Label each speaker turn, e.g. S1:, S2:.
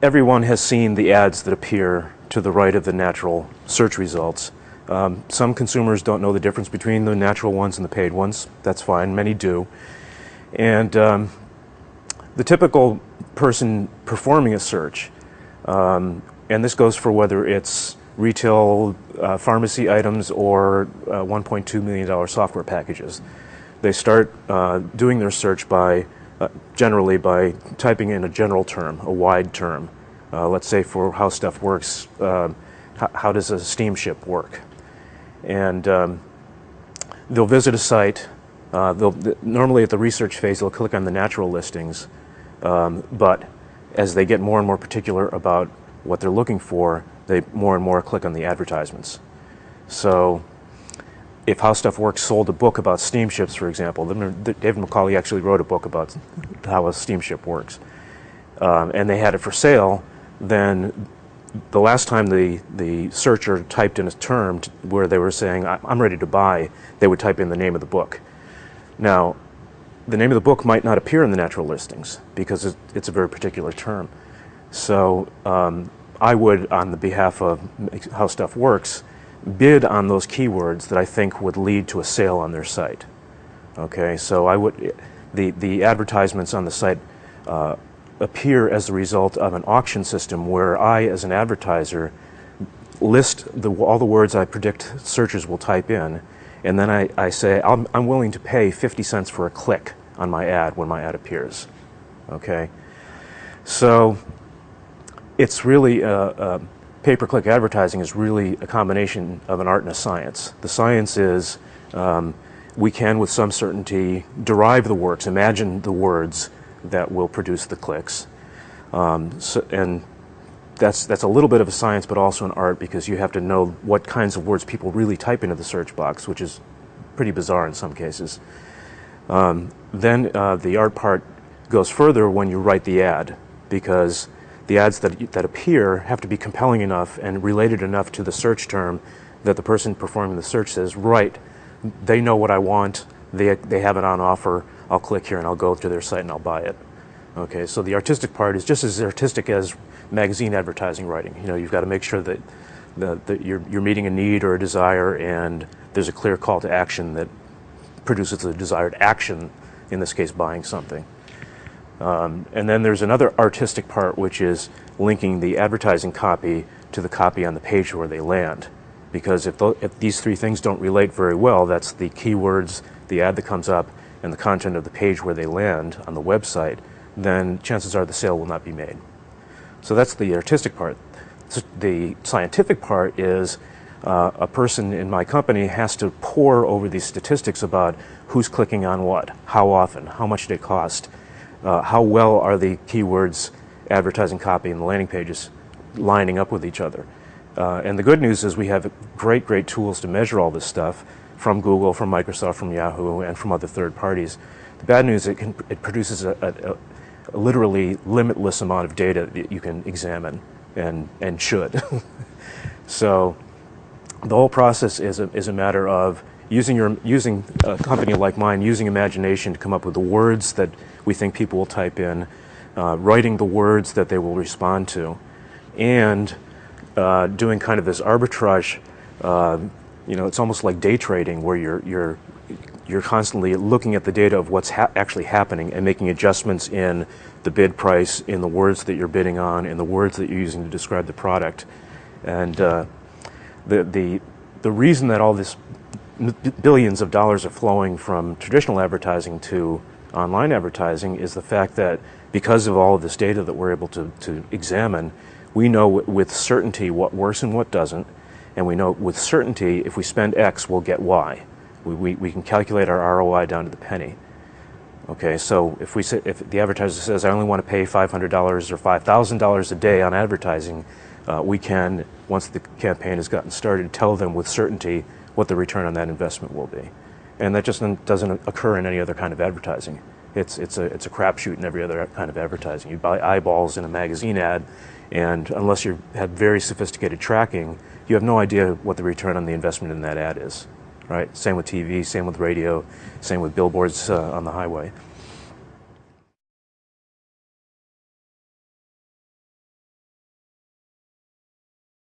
S1: everyone has seen the ads that appear to the right of the natural search results. Some consumers don't know the difference between the natural ones and the paid ones. That's fine. Many do. And the typical person performing a search, and this goes for whether it's retail pharmacy items or $1.2 million software packages. They start doing their search by generally by typing in a general term, a wide term. Let's say for how stuff works, how does a steamship work? And they'll visit a site. Normally at the research phase, they'll click on the natural listings, but as they get more and more particular about what they're looking for, they more and more click on the advertisements. So if How Stuff Works sold a book about steamships, for example, David McCauley actually wrote a book about how a steamship works, and they had it for sale, then the last time the searcher typed in a term where they were saying, I'm ready to buy, they would type in the name of the book. Now, the name of the book might not appear in the natural listings because it's a very particular term. So I would, on the behalf of How Stuff Works, bid on those keywords that I think would lead to a sale on their site. Okay, so I would, the advertisements on the site appear as a result of an auction system where I, as an advertiser, list all the words I predict searchers will type in, and then I say I'm willing to pay 50 cents for a click on my ad when my ad appears. Okay, so it's really pay-per-click advertising is really a combination of an art and a science. The science is we can, with some certainty, derive the works, imagine the words that will produce the clicks, and that's a little bit of a science, but also an art, because you have to know what kinds of words people really type into the search box, which is pretty bizarre in some cases. Then the art part goes further when you write the ad, because the ads that appear have to be compelling enough and related enough to the search term that the person performing the search says, right, they know what I want, they have it on offer, I'll click here and I'll go to their site and I'll buy it. Okay, so the artistic part is just as artistic as magazine advertising writing. You know, you've got to make sure that you're meeting a need or a desire, and there's a clear call to action that produces the desired action, in this case buying something. And then there's another artistic part, which is linking the advertising copy to the copy on the page where they land. Because if these three things don't relate very well, that's the keywords, the ad that comes up, and the content of the page where they land on the website, then chances are the sale will not be made. So that's the artistic part. The scientific part is a person in my company has to pore over these statistics about who's clicking on what, how often, how much did it cost, how well are the keywords, advertising copy, and the landing pages lining up with each other. And the good news is we have great tools to measure all this stuff from Google, from Microsoft, from Yahoo, and from other third parties. The bad news is it produces a literally limitless amount of data that you can examine and should. So the whole process is a matter of using a company like mine, using imagination to come up with the words that we think people will type in, writing the words that they will respond to, and doing kind of this arbitrage. You know, it's almost like day trading, where you're constantly looking at the data of what's actually happening and making adjustments in the bid price, in the words that you're bidding on, in the words that you're using to describe the product. And the reason that all this billions of dollars are flowing from traditional advertising to online advertising is the fact that because of all of this data that we're able to examine, we know with certainty what works and what doesn't, and we know with certainty if we spend X, we'll get Y. We can calculate our ROI down to the penny. Okay, so if the advertiser says, I only want to pay $500 or $5,000 a day on advertising, we can, once the campaign has gotten started, tell them with certainty what the return on that investment will be. And that just doesn't occur in any other kind of advertising. It's a crapshoot in every other kind of advertising. You buy eyeballs in a magazine ad, and unless you have very sophisticated tracking, you have no idea what the return on the investment in that ad is. Right? Same with TV, same with radio, same with billboards on the highway.